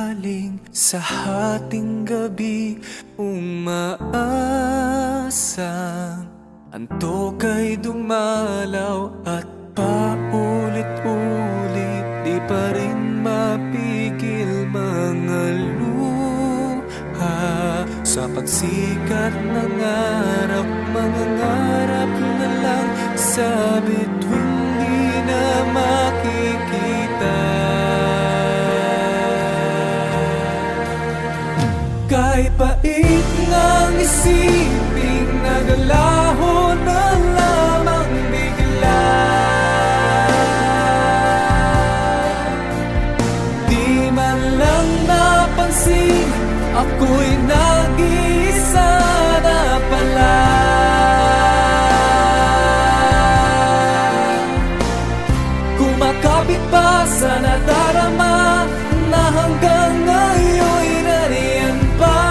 galing sa hating gabi, umaasang antok ay dumalaw at paulit-ulit, di pa rin mapigil mga luha. Sa pagsikat ng araw, mga ngarap na lang sa bituin di na makikita. Kahit pait ngang isiping nagalaho na lamang bigla, di man lang napansin, ako'y nag-iisa na pala. Kumakapit pa sa nadarama na hanggang ngayon'y nariyan pa.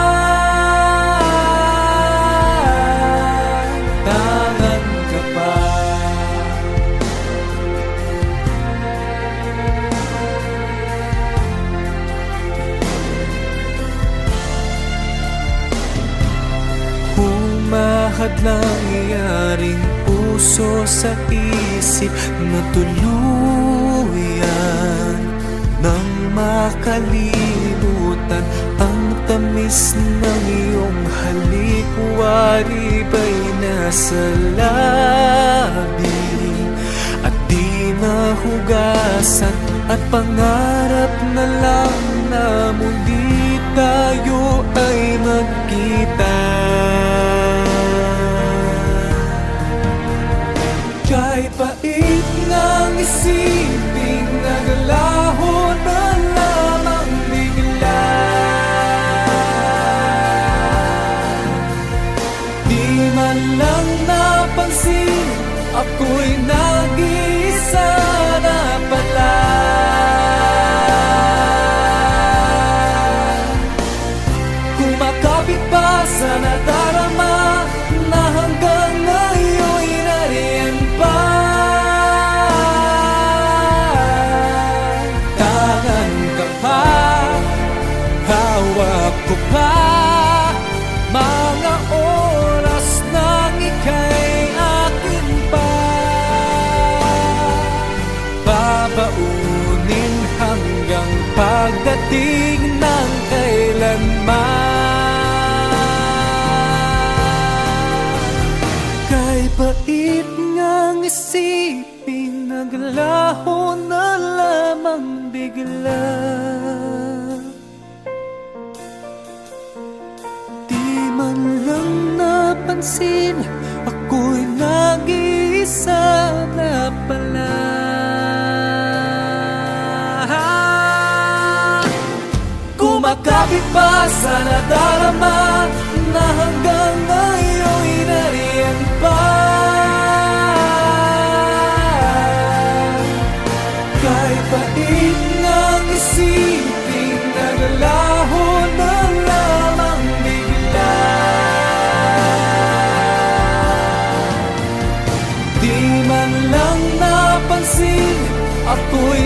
Tangan ka pa. Humahadlang iyaring puso sa isip na tuluyan nang makalimutan ang tamis ng iyong halik. Wari ba'y nasa labi at di mahugasan, at pangarap na lang na muli tayo ay magkita. Kahit pait ngang isiping nagalaho na lamang bigla, di man lang napansin, ako'y nag-iisa na pala. Kumakapit pa sa nadarama na hanggang ngayon'y nariyan pa. Tangan ka pa, hawak ko pa, mga oras nang ika'y akin pa. Babaunin hanggang pagdating ng kailanman. Kahit pait ngang isipin, naglaho na lamang bigla, di man lang napansin, ako'y nag-iisa na pala. Kumakapit pa sa nadarama na hanggang ngayon'y nariyan pa. Kahit pait ngang isipin, nagalaho na lamang bigla, di man lang napansin, ako'y